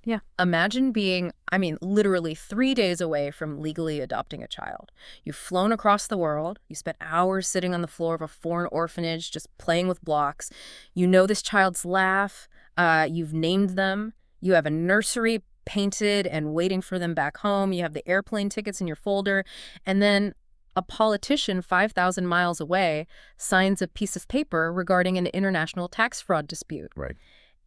Yeah. Imagine being, literally 3 days away from legally adopting a child. You've flown across the world. You spent hours sitting on the floor of a foreign orphanage just playing with blocks. You know this child's laugh. You've named them. You have a nursery painted and waiting for them back home. You have the airplane tickets in your folder. And then a politician 5,000 miles away signs a piece of paper regarding an international tax fraud dispute. Right.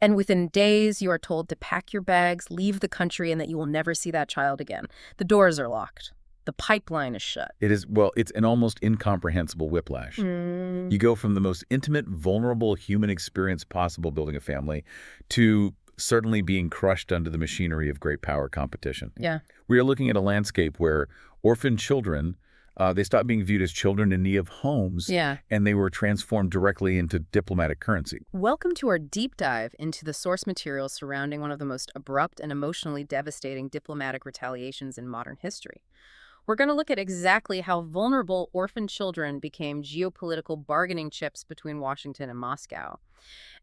And within days, you are told to pack your bags, leave the country, and that you will never see that child again. The doors are locked. The pipeline is shut. It is, well, it's an almost incomprehensible whiplash. You go from the most intimate, vulnerable human experience possible building a family to certainly being crushed under the machinery of great power competition. Yeah. We are looking at a landscape where orphan children, they stopped being viewed as children in need of homes, and they were transformed directly into diplomatic currency. Welcome to our deep dive into the source material surrounding one of the most abrupt and emotionally devastating diplomatic retaliations in modern history. We're going to look at exactly how vulnerable orphan children became geopolitical bargaining chips between Washington and Moscow.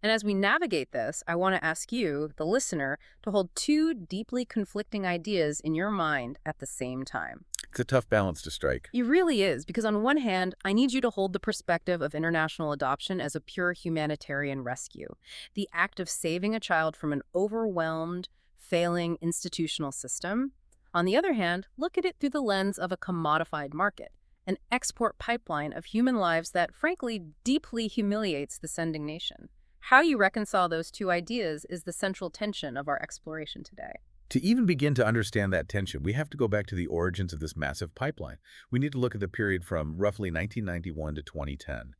And as we navigate this, I want to ask you, the listener, to hold two deeply conflicting ideas in your mind at the same time. It's a tough balance to strike. It really is, because on one hand, I need you to hold the perspective of international adoption as a pure humanitarian rescue, the act of saving a child from an overwhelmed, failing institutional system. On the other hand, look at it through the lens of a commodified market, an export pipeline of human lives that, frankly, deeply humiliates the sending nation. How you reconcile those two ideas is the central tension of our exploration today. To even begin to understand that tension, we have to go back to the origins of this massive pipeline. We need to look at the period from roughly 1991 to 2010.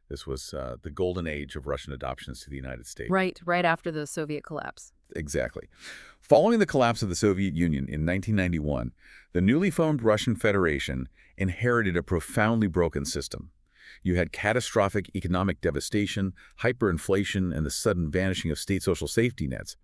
This was the golden age of Russian adoptions to the United States. Right after the Soviet collapse. Exactly. Following the collapse of the Soviet Union in 1991, the newly formed Russian Federation inherited a profoundly broken system. You had catastrophic economic devastation, hyperinflation, and the sudden vanishing of state social safety nets.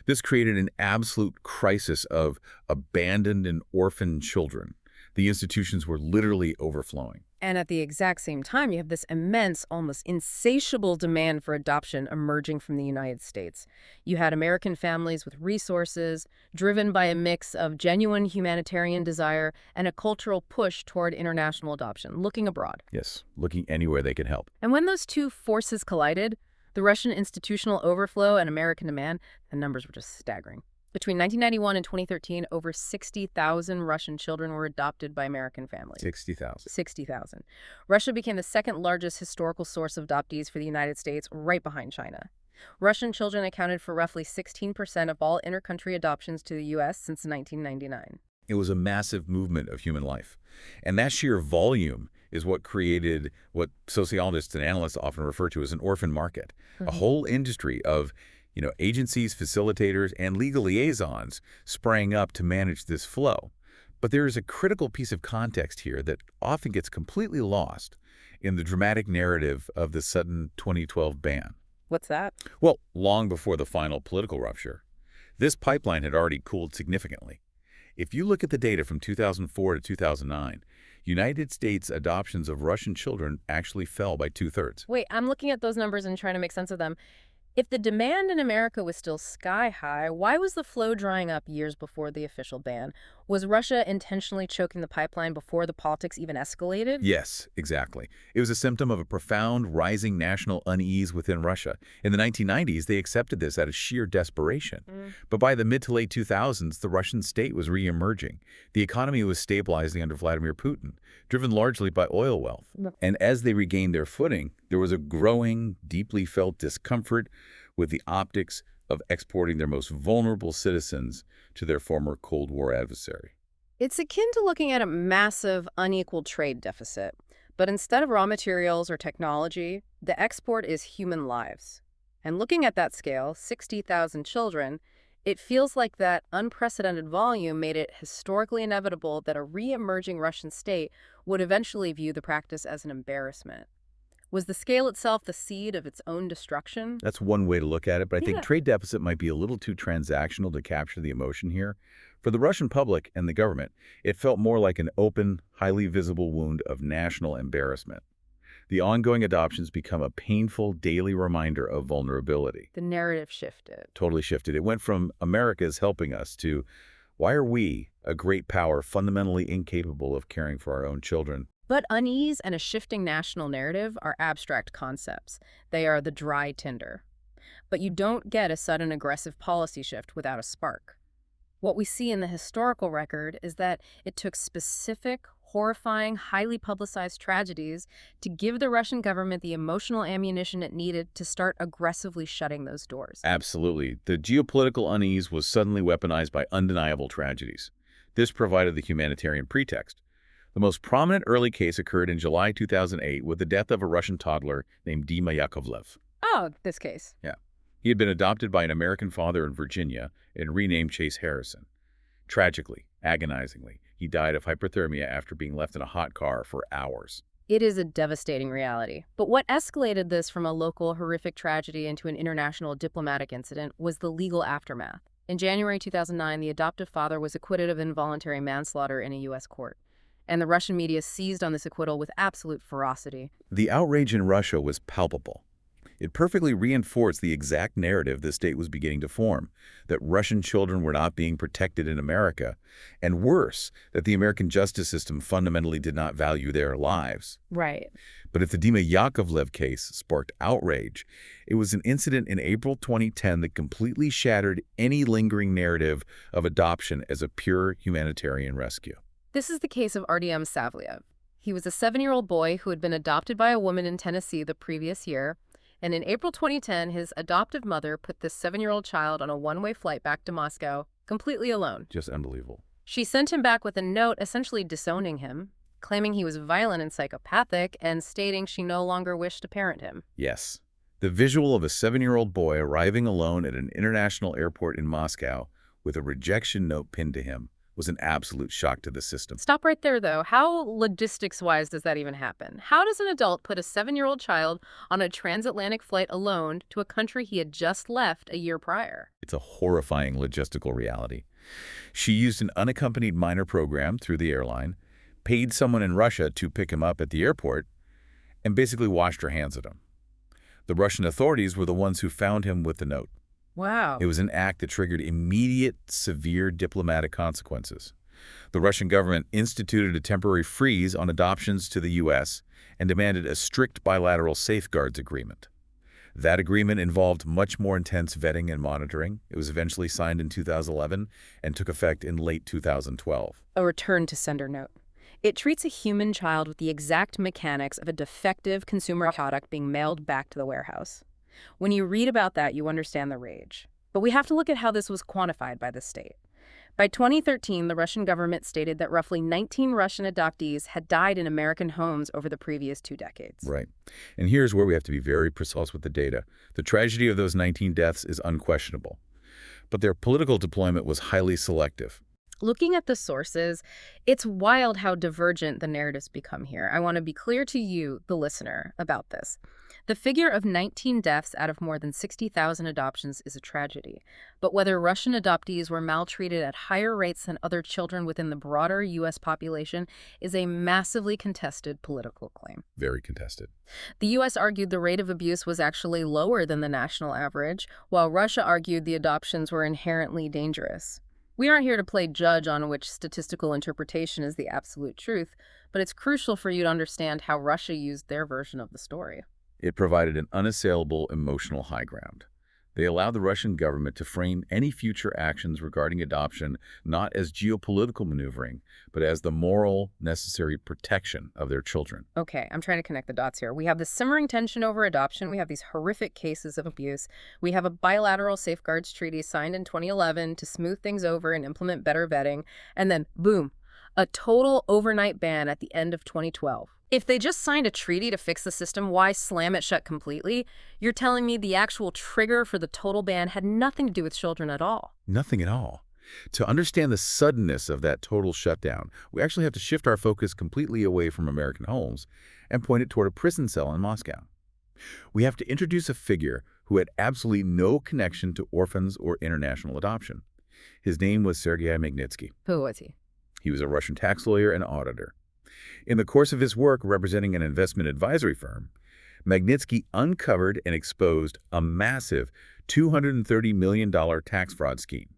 This created an absolute crisis of abandoned and orphaned children. The institutions were literally overflowing. And at the exact same time, you have this immense, almost insatiable demand for adoption emerging from the United States. You had American families with resources, driven by a mix of genuine humanitarian desire and a cultural push toward international adoption, looking abroad. Yes, looking anywhere they could help. And when those two forces collided, the Russian institutional overflow and American demand, the numbers were just staggering. Between 1991 and 2013, over 60,000 Russian children were adopted by American families. 60,000. 60,000. Russia became the second largest historical source of adoptees for the United States, right behind China. Russian children accounted for roughly 16% of all inter-country adoptions to the U.S. since 1999. It was a massive movement of human life. And that sheer volume is what created what sociologists and analysts often refer to as an orphan market, a whole industry of agencies, facilitators, and legal liaisons sprang up to manage this flow. But there is a critical piece of context here that often gets completely lost in the dramatic narrative of the sudden 2012 ban. What's that? Well, long before the final political rupture, this pipeline had already cooled significantly. If you look at the data from 2004 to 2009, United States adoptions of Russian children actually fell by 2/3. Wait, I'm looking at those numbers and trying to make sense of them. If the demand in America was still sky high, why was the flow drying up years before the official ban? Was Russia intentionally choking the pipeline before the politics even escalated? Yes, exactly. It was a symptom of a profound rising national unease within Russia. In the 1990s, they accepted this out of sheer desperation. But by the mid to late 2000s, the Russian state was re-emerging. The economy was stabilizing under Vladimir Putin, driven largely by oil wealth. And as they regained their footing, there was a growing, deeply felt discomfort with the optics of exporting their most vulnerable citizens to their former Cold War adversary. It's akin to looking at a massive, unequal trade deficit. But instead of raw materials or technology, the export is human lives. And looking at that scale, 60,000 children, it feels like that unprecedented volume made it historically inevitable that a re-emerging Russian state would eventually view the practice as an embarrassment. Was the scale itself the seed of its own destruction? That's one way to look at it, but I think trade deficit might be a little too transactional to capture the emotion here. For the Russian public and the government, it felt more like an open, highly visible wound of national embarrassment. The ongoing adoptions become a painful daily reminder of vulnerability. The narrative shifted. Totally shifted. It went from America's helping us to why are we, a great power, fundamentally incapable of caring for our own children? But unease and a shifting national narrative are abstract concepts. They are the dry tinder. But you don't get a sudden aggressive policy shift without a spark. What we see in the historical record is that it took specific, horrifying, highly publicized tragedies to give the Russian government the emotional ammunition it needed to start aggressively shutting those doors. Absolutely. The geopolitical unease was suddenly weaponized by undeniable tragedies. This provided the humanitarian pretext. The most prominent early case occurred in July 2008 with the death of a Russian toddler named Dima Yakovlev. Oh, this case. Yeah. He had been adopted by an American father in Virginia and renamed Chase Harrison. Tragically, agonizingly, he died of hypothermia after being left in a hot car for hours. It is a devastating reality. But what escalated this from a local horrific tragedy into an international diplomatic incident was the legal aftermath. In January 2009, the adoptive father was acquitted of involuntary manslaughter in a U.S. court. And the Russian media seized on this acquittal with absolute ferocity. The outrage in Russia was palpable. It perfectly reinforced the exact narrative the state was beginning to form, that Russian children were not being protected in America, and worse, that the American justice system fundamentally did not value their lives. Right. But if the Dima Yakovlev case sparked outrage, it was an incident in April 2010 that completely shattered any lingering narrative of adoption as a pure humanitarian rescue. This is the case of Artyom Savliev. He was a 7-year-old boy who had been adopted by a woman in Tennessee the previous year. And in April 2010, his adoptive mother put this 7-year-old child on a one-way flight back to Moscow, completely alone. Just unbelievable. She sent him back with a note essentially disowning him, claiming he was violent and psychopathic, and stating she no longer wished to parent him. Yes. The visual of a 7-year-old boy arriving alone at an international airport in Moscow with a rejection note pinned to him was an absolute shock to the system. Stop right there, though. How logistics-wise does that even happen? How does an adult put a 7-year-old child on a transatlantic flight alone to a country he had just left a year prior? It's a horrifying logistical reality. She used an unaccompanied minor program through the airline, paid someone in Russia to pick him up at the airport, and basically washed her hands of him. The Russian authorities were the ones who found him with the note. Wow. It was an act that triggered immediate, severe diplomatic consequences. The Russian government instituted a temporary freeze on adoptions to the U.S. and demanded a strict bilateral safeguards agreement. That agreement involved much more intense vetting and monitoring. It was eventually signed in 2011 and took effect in late 2012. A return to sender note. It treats a human child with the exact mechanics of a defective consumer product being mailed back to the warehouse. When you read about that, you understand the rage. But we have to look at how this was quantified by the state. By 2013, the Russian government stated that roughly 19 Russian adoptees had died in American homes over the previous 2 decades. Right. And here's where we have to be very precise with the data. The tragedy of those 19 deaths is unquestionable. But their political deployment was highly selective. Looking at the sources, it's wild how divergent the narratives become here. I want to be clear to you, the listener, about this. The figure of 19 deaths out of more than 60,000 adoptions is a tragedy. But whether Russian adoptees were maltreated at higher rates than other children within the broader U.S. population is a massively contested political claim. Very contested. The U.S. argued the rate of abuse was actually lower than the national average, while Russia argued the adoptions were inherently dangerous. We aren't here to play judge on which statistical interpretation is the absolute truth, but it's crucial for you to understand how Russia used their version of the story. It provided an unassailable emotional high ground. They allowed the Russian government to frame any future actions regarding adoption not as geopolitical maneuvering, but as the moral, necessary protection of their children. Okay, I'm trying to connect the dots here. We have this simmering tension over adoption. We have these horrific cases of abuse. We have a bilateral safeguards treaty signed in 2011 to smooth things over and implement better vetting. And then, boom, a total overnight ban at the end of 2012. If they just signed a treaty to fix the system, why slam it shut completely? You're telling me the actual trigger for the total ban had nothing to do with children at all. Nothing at all. To understand the suddenness of that total shutdown, we actually have to shift our focus completely away from American homes and point it toward a prison cell in Moscow. We have to introduce a figure who had absolutely no connection to orphans or international adoption. His name was Sergei Magnitsky. Who was he? He was a Russian tax lawyer and auditor. In the course of his work representing an investment advisory firm, Magnitsky uncovered and exposed a massive $230 million tax fraud scheme.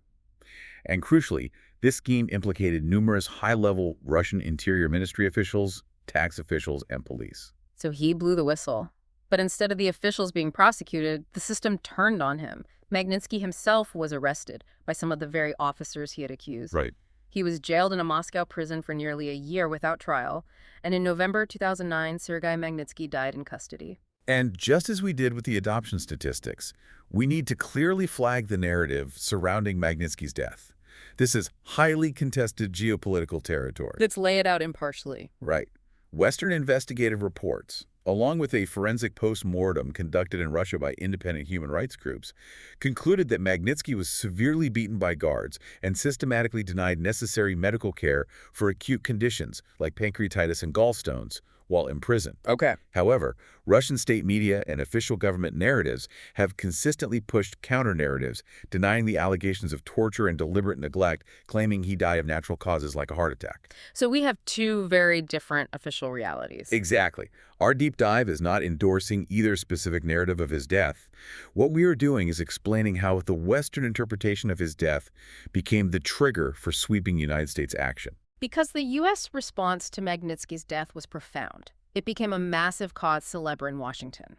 And crucially, this scheme implicated numerous high-level Russian Interior Ministry officials, tax officials, and police. So he blew the whistle. But instead of the officials being prosecuted, the system turned on him. Magnitsky himself was arrested by some of the very officers he had accused. Right. He was jailed in a Moscow prison for nearly a year without trial, and in November 2009, Sergei Magnitsky died in custody. And just as we did with the adoption statistics, we need to clearly flag the narrative surrounding Magnitsky's death. This is highly contested geopolitical territory. Let's lay it out impartially. Right. Western investigative reports, along with a forensic post-mortem conducted in Russia by independent human rights groups, concluded that Magnitsky was severely beaten by guards and systematically denied necessary medical care for acute conditions like pancreatitis and gallstones while in prison. Okay. However, Russian state media and official government narratives have consistently pushed counter-narratives, denying the allegations of torture and deliberate neglect, claiming he died of natural causes like a heart attack. So we have two very different official realities. Exactly. Our deep dive is not endorsing either specific narrative of his death. What we are doing is explaining how the Western interpretation of his death became the trigger for sweeping United States action. Because the U.S. response to Magnitsky's death was profound. It became a massive cause célèbre in Washington.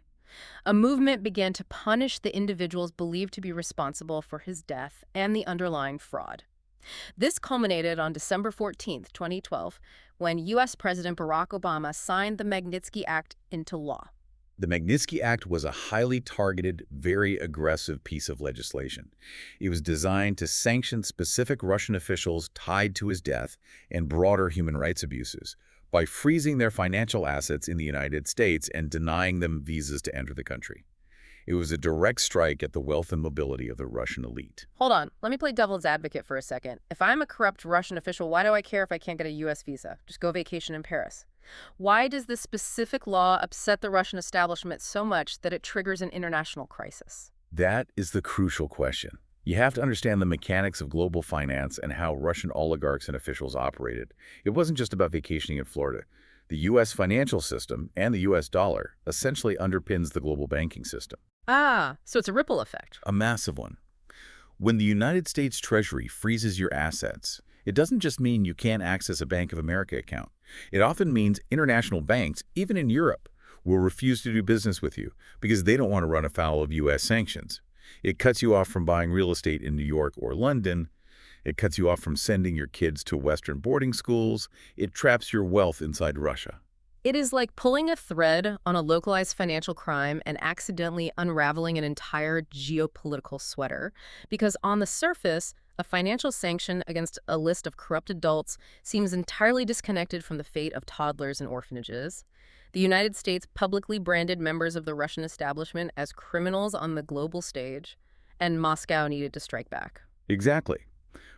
A movement began to punish the individuals believed to be responsible for his death and the underlying fraud. This culminated on December 14, 2012, when U.S. President Barack Obama signed the Magnitsky Act into law. The Magnitsky Act was a highly targeted, very aggressive piece of legislation. It was designed to sanction specific Russian officials tied to his death and broader human rights abuses by freezing their financial assets in the United States and denying them visas to enter the country. It was a direct strike at the wealth and mobility of the Russian elite. Hold on, let me play devil's advocate for a second. If I'm a corrupt Russian official, why do I care if I can't get a U.S. visa? Just go vacation in Paris. Why does this specific law upset the Russian establishment so much that it triggers an international crisis? That is the crucial question. You have to understand the mechanics of global finance and how Russian oligarchs and officials operated. It wasn't just about vacationing in Florida. The U.S. financial system and the U.S. dollar essentially underpins the global banking system. Ah, so it's a ripple effect. A massive one. When the United States Treasury freezes your assets, it doesn't just mean you can't access a Bank of America account. It often means international banks, even in Europe, will refuse to do business with you because they don't want to run afoul of U.S. sanctions. It cuts you off from buying real estate in New York or London. It cuts you off from sending your kids to Western boarding schools. It traps your wealth inside Russia. It is like pulling a thread on a localized financial crime and accidentally unraveling an entire geopolitical sweater. Because on the surface, a financial sanction against a list of corrupt adults seems entirely disconnected from the fate of toddlers and orphanages. The United States publicly branded members of the Russian establishment as criminals on the global stage, and Moscow needed to strike back. Exactly.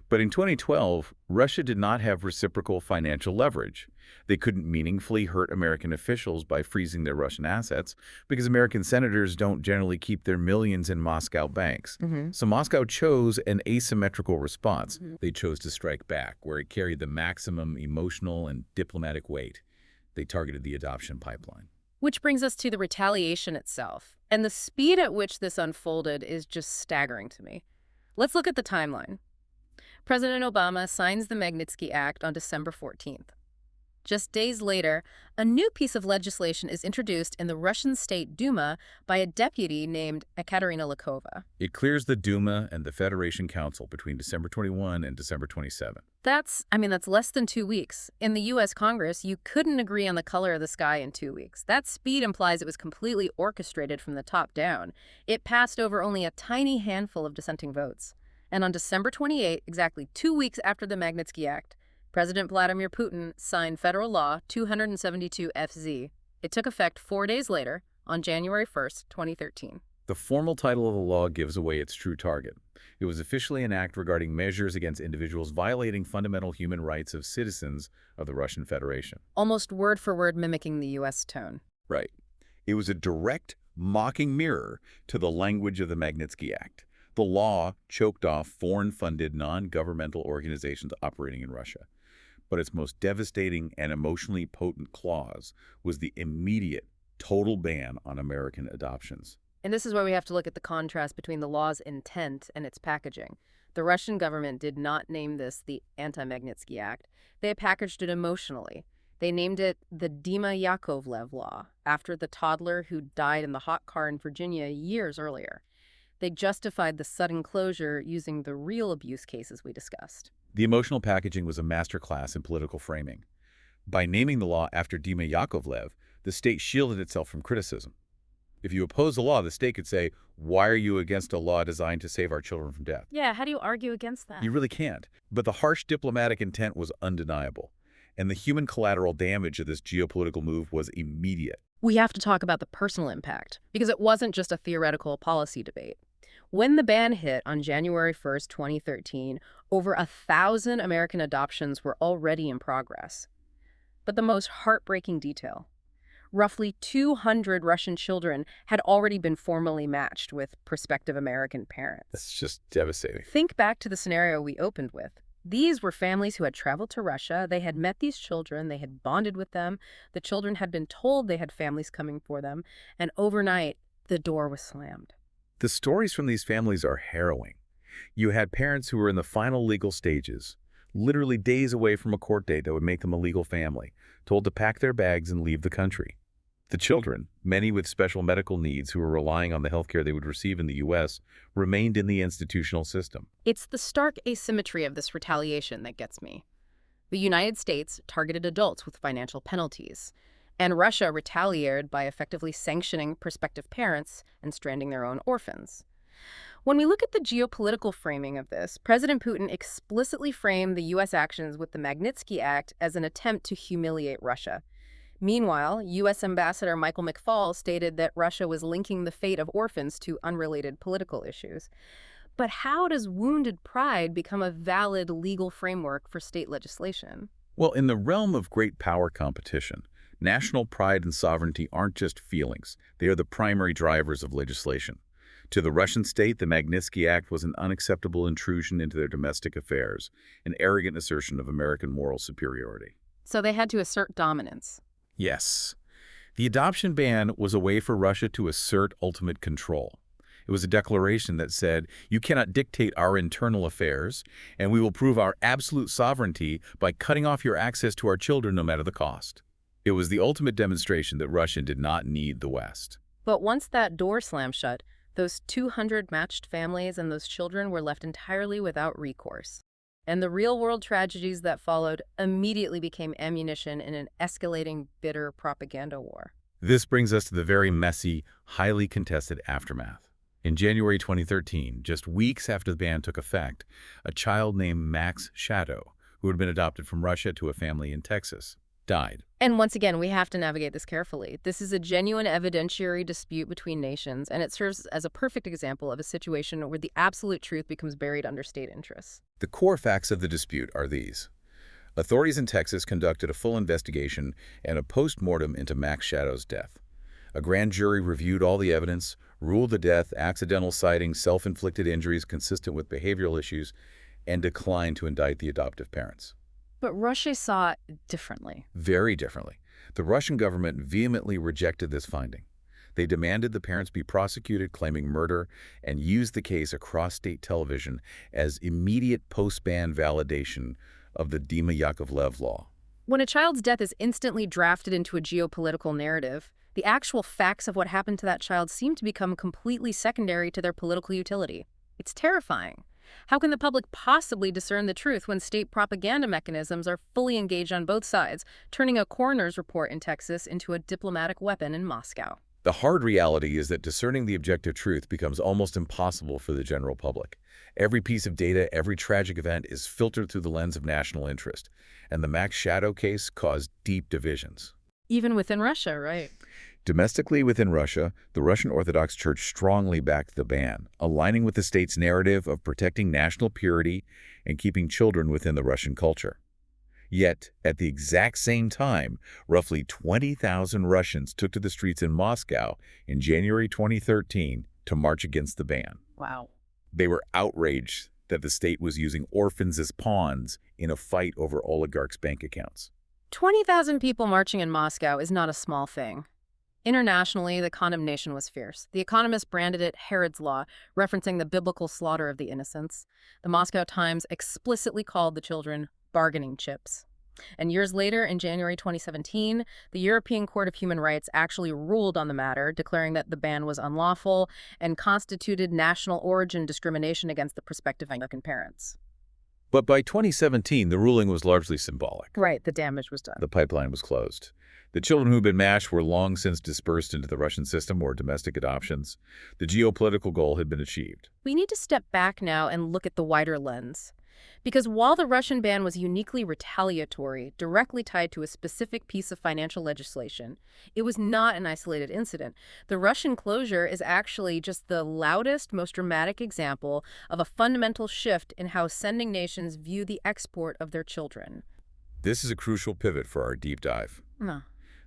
But in 2012, Russia did not have reciprocal financial leverage. They couldn't meaningfully hurt American officials by freezing their Russian assets because American senators don't generally keep their millions in Moscow banks. So Moscow chose an asymmetrical response. They chose to strike back, where it carried the maximum emotional and diplomatic weight. They targeted the adoption pipeline. Which brings us to the retaliation itself. And the speed at which this unfolded is just staggering to me. Let's look at the timeline. President Obama signs the Magnitsky Act on December 14th. Just days later, a new piece of legislation is introduced in the Russian State Duma by a deputy named Ekaterina Lakova. It clears the Duma and the Federation Council between December 21 and December 27. That's less than 2 weeks. In the U.S. Congress, you couldn't agree on the color of the sky in 2 weeks. That speed implies it was completely orchestrated from the top down. It passed over only a tiny handful of dissenting votes. And on December 28, exactly 2 weeks after the Magnitsky Act, President Vladimir Putin signed Federal Law 272-FZ. It took effect 4 days later, on January 1, 2013. The formal title of the law gives away its true target. It was officially an act regarding measures against individuals violating fundamental human rights of citizens of the Russian Federation. Almost word for word mimicking the U.S. tone. Right. It was a direct, mocking mirror to the language of the Magnitsky Act. The law choked off foreign-funded, non-governmental organizations operating in Russia. But its most devastating and emotionally potent clause was the immediate, total ban on American adoptions. And this is where we have to look at the contrast between the law's intent and its packaging. The Russian government did not name this the Anti-Magnitsky Act. They packaged it emotionally. They named it the Dima Yakovlev Law, after the toddler who died in the hot car in Virginia years earlier. They justified the sudden closure using the real abuse cases we discussed. The emotional packaging was a masterclass in political framing. By naming the law after Dima Yakovlev, the state shielded itself from criticism. If you oppose the law, the state could say, "Why are you against a law designed to save our children from death?" Yeah, how do you argue against that? You really can't. But the harsh diplomatic intent was undeniable, and the human collateral damage of this geopolitical move was immediate. We have to talk about the personal impact, because it wasn't just a theoretical policy debate. When the ban hit on January 1st, 2013, over 1,000 American adoptions were already in progress. But the most heartbreaking detail: roughly 200 Russian children had already been formally matched with prospective American parents. That's just devastating. Think back to the scenario we opened with. These were families who had traveled to Russia. They had met these children. They had bonded with them. The children had been told they had families coming for them. And overnight, the door was slammed. The stories from these families are harrowing. You had parents who were in the final legal stages, literally days away from a court date that would make them a legal family, told to pack their bags and leave the country. The children, many with special medical needs who were relying on the health care they would receive in the U.S., remained in the institutional system. It's the stark asymmetry of this retaliation that gets me. The United States targeted adults with financial penalties, and Russia retaliated by effectively sanctioning prospective parents and stranding their own orphans. When we look at the geopolitical framing of this, President Putin explicitly framed the U.S. actions with the Magnitsky Act as an attempt to humiliate Russia. Meanwhile, U.S. Ambassador Michael McFaul stated that Russia was linking the fate of orphans to unrelated political issues. But how does wounded pride become a valid legal framework for state legislation? Well, in the realm of great power competition, national pride and sovereignty aren't just feelings. They are the primary drivers of legislation. To the Russian state, the Magnitsky Act was an unacceptable intrusion into their domestic affairs, an arrogant assertion of American moral superiority. So they had to assert dominance. Yes. The adoption ban was a way for Russia to assert ultimate control. It was a declaration that said, "You cannot dictate our internal affairs, and we will prove our absolute sovereignty by cutting off your access to our children no matter the cost." It was the ultimate demonstration that Russia did not need the West. But once that door slammed shut, those 200 matched families and those children were left entirely without recourse. And the real-world tragedies that followed immediately became ammunition in an escalating, bitter propaganda war. This brings us to the very messy, highly contested aftermath. In January 2013, just weeks after the ban took effect, a child named Max Shadow, who had been adopted from Russia to a family in Texas, died. And once again, we have to navigate this carefully. This is a genuine evidentiary dispute between nations, and it serves as a perfect example of a situation where the absolute truth becomes buried under state interests. The core facts of the dispute are these. Authorities in Texas conducted a full investigation and a post-mortem into Max Shadow's death. A grand jury reviewed all the evidence, ruled the death accidental sighting, self-inflicted injuries consistent with behavioral issues, and declined to indict the adoptive parents. But Russia saw it differently. Very differently. The Russian government vehemently rejected this finding. They demanded the parents be prosecuted, claiming murder, and used the case across state television as immediate post-ban validation of the Dima Yakovlev law. When a child's death is instantly drafted into a geopolitical narrative, the actual facts of what happened to that child seem to become completely secondary to their political utility. It's terrifying. How can the public possibly discern the truth when state propaganda mechanisms are fully engaged on both sides, turning a coroner's report in Texas into a diplomatic weapon in Moscow? The hard reality is that discerning the objective truth becomes almost impossible for the general public. Every piece of data, every tragic event is filtered through the lens of national interest, and the Max Shadow case caused deep divisions. Even within Russia, right? Domestically within Russia, the Russian Orthodox Church strongly backed the ban, aligning with the state's narrative of protecting national purity and keeping children within the Russian culture. Yet, at the exact same time, roughly 20,000 Russians took to the streets in Moscow in January 2013 to march against the ban. Wow. They were outraged that the state was using orphans as pawns in a fight over oligarchs' bank accounts. 20,000 people marching in Moscow is not a small thing. Internationally, the condemnation was fierce. The Economist branded it Herod's Law, referencing the biblical slaughter of the innocents. The Moscow Times explicitly called the children bargaining chips. And years later, in January 2017, the European Court of Human Rights actually ruled on the matter, declaring that the ban was unlawful and constituted national origin discrimination against the prospective American parents. But by 2017, the ruling was largely symbolic. Right, the damage was done. The pipeline was closed. The children who'd been mashed were long since dispersed into the Russian system or domestic adoptions. The geopolitical goal had been achieved. We need to step back now and look at the wider lens. Because while the Russian ban was uniquely retaliatory, directly tied to a specific piece of financial legislation, it was not an isolated incident. The Russian closure is actually just the loudest, most dramatic example of a fundamental shift in how sending nations view the export of their children. This is a crucial pivot for our deep dive. No.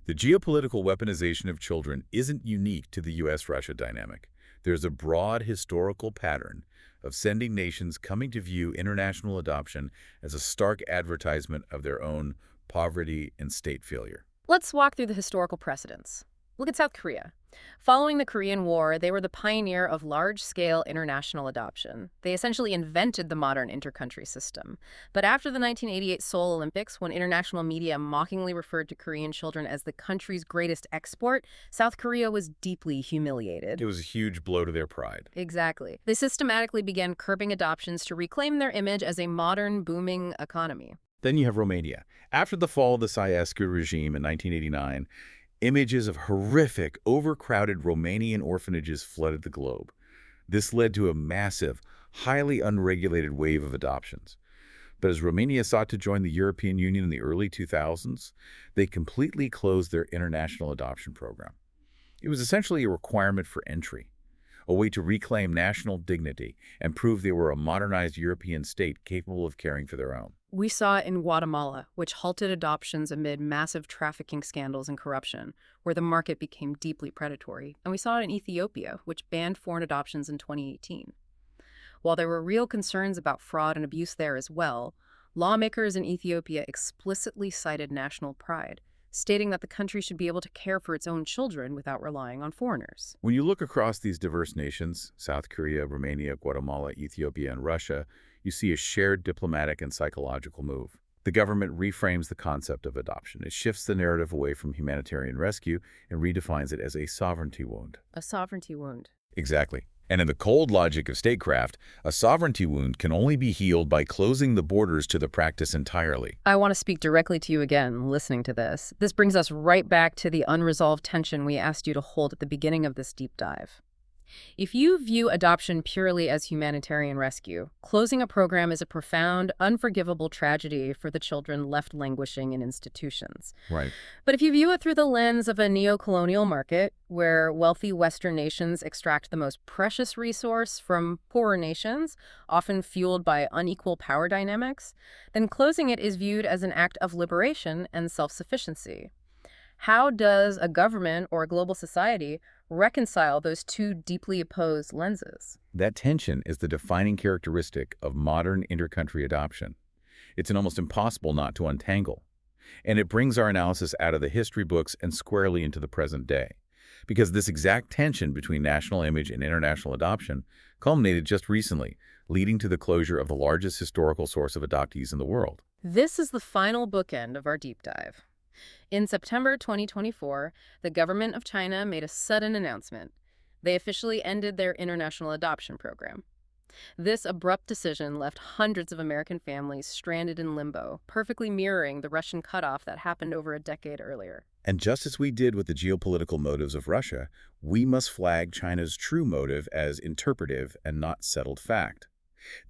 The geopolitical weaponization of children isn't unique to the U.S.-Russia dynamic. There's a broad historical pattern of sending nations coming to view international adoption as a stark advertisement of their own poverty and state failure. Let's walk through the historical precedents. Look at South Korea. Following the Korean War, they were the pioneer of large-scale international adoption. They essentially invented the modern intercountry system. But after the 1988 Seoul Olympics, when international media mockingly referred to Korean children as the country's greatest export, South Korea was deeply humiliated. It was a huge blow to their pride. Exactly. They systematically began curbing adoptions to reclaim their image as a modern, booming economy. Then you have Romania. After the fall of the Ceausescu regime in 1989, images of horrific, overcrowded Romanian orphanages flooded the globe. This led to a massive, highly unregulated wave of adoptions. But as Romania sought to join the European Union in the early 2000s, they completely closed their international adoption program. It was essentially a requirement for entry, a way to reclaim national dignity and prove they were a modernized European state capable of caring for their own. We saw it in Guatemala, which halted adoptions amid massive trafficking scandals and corruption, where the market became deeply predatory. And we saw it in Ethiopia, which banned foreign adoptions in 2018. While there were real concerns about fraud and abuse there as well, lawmakers in Ethiopia explicitly cited national pride, stating that the country should be able to care for its own children without relying on foreigners. When you look across these diverse nations, South Korea, Romania, Guatemala, Ethiopia, and Russia, you see a shared diplomatic and psychological move. The government reframes the concept of adoption. It shifts the narrative away from humanitarian rescue and redefines it as a sovereignty wound. A sovereignty wound. Exactly. And in the cold logic of statecraft, a sovereignty wound can only be healed by closing the borders to the practice entirely. I want to speak directly to you again, listening to this. This brings us right back to the unresolved tension we asked you to hold at the beginning of this deep dive. If you view adoption purely as humanitarian rescue, closing a program is a profound, unforgivable tragedy for the children left languishing in institutions. Right. But if you view it through the lens of a neo-colonial market, where wealthy Western nations extract the most precious resource from poorer nations, often fueled by unequal power dynamics, then closing it is viewed as an act of liberation and self-sufficiency. How does a government or a global society reconcile those two deeply opposed lenses? That tension is the defining characteristic of modern intercountry adoption. It's an almost impossible knot to untangle. And it brings our analysis out of the history books and squarely into the present day. Because this exact tension between national image and international adoption culminated just recently, leading to the closure of the largest historical source of adoptees in the world. This is the final bookend of our deep dive. In September 2024, the government of China made a sudden announcement. They officially ended their international adoption program. This abrupt decision left hundreds of American families stranded in limbo, perfectly mirroring the Russian cutoff that happened over a decade earlier. And just as we did with the geopolitical motives of Russia, we must flag China's true motive as interpretive and not settled fact.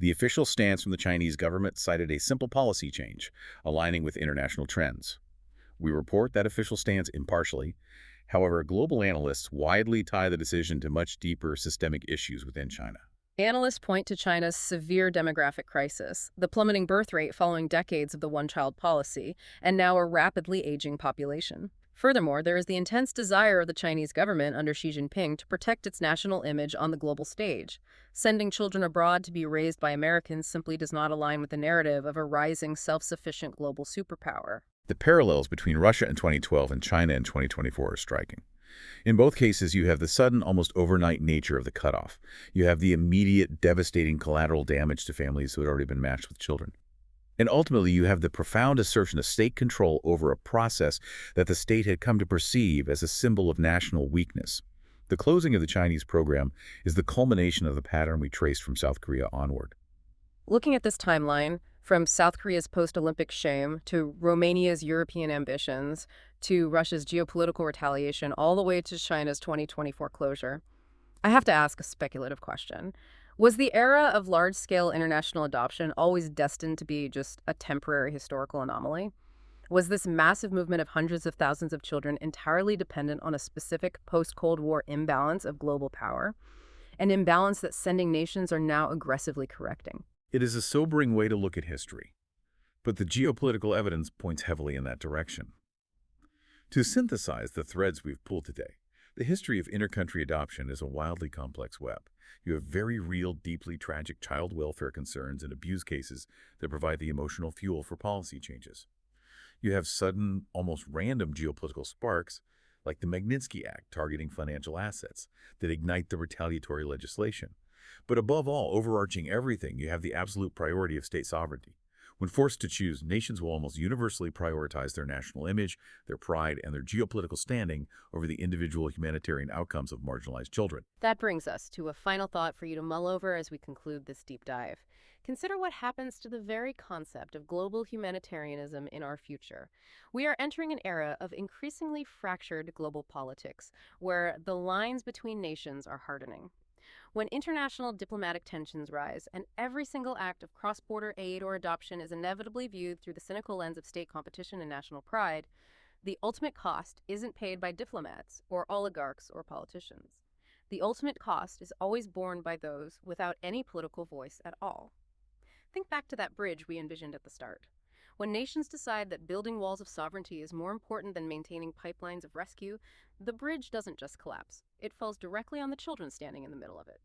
The official stance from the Chinese government cited a simple policy change, aligning with international trends. We report that official stance impartially. However, global analysts widely tie the decision to much deeper systemic issues within China. Analysts point to China's severe demographic crisis, the plummeting birth rate following decades of the one-child policy, and now a rapidly aging population. Furthermore, there is the intense desire of the Chinese government under Xi Jinping to protect its national image on the global stage. Sending children abroad to be raised by Americans simply does not align with the narrative of a rising, self-sufficient global superpower. The parallels between Russia in 2012 and China in 2024 are striking. In both cases, you have the sudden, almost overnight nature of the cutoff. You have the immediate, devastating collateral damage to families who had already been matched with children. And ultimately, you have the profound assertion of state control over a process that the state had come to perceive as a symbol of national weakness. The closing of the Chinese program is the culmination of the pattern we traced from South Korea onward. Looking at this timeline, from South Korea's post-Olympic shame to Romania's European ambitions to Russia's geopolitical retaliation all the way to China's 2024 closure, I have to ask a speculative question. Was the era of large-scale international adoption always destined to be just a temporary historical anomaly? Was this massive movement of hundreds of thousands of children entirely dependent on a specific post-Cold War imbalance of global power? An imbalance that sending nations are now aggressively correcting. It is a sobering way to look at history, but the geopolitical evidence points heavily in that direction. To synthesize the threads we've pulled today, the history of intercountry adoption is a wildly complex web. You have very real, deeply tragic child welfare concerns and abuse cases that provide the emotional fuel for policy changes. You have sudden, almost random geopolitical sparks, like the Magnitsky Act targeting financial assets, that ignite the retaliatory legislation. But above all, overarching everything, you have the absolute priority of state sovereignty. When forced to choose, nations will almost universally prioritize their national image, their pride, and their geopolitical standing over the individual humanitarian outcomes of marginalized children. That brings us to a final thought for you to mull over as we conclude this deep dive. Consider what happens to the very concept of global humanitarianism in our future. We are entering an era of increasingly fractured global politics, where the lines between nations are hardening. When international diplomatic tensions rise and every single act of cross-border aid or adoption is inevitably viewed through the cynical lens of state competition and national pride, the ultimate cost isn't paid by diplomats or oligarchs or politicians. The ultimate cost is always borne by those without any political voice at all. Think back to that bridge we envisioned at the start. When nations decide that building walls of sovereignty is more important than maintaining pipelines of rescue, the bridge doesn't just collapse. It falls directly on the children standing in the middle of it.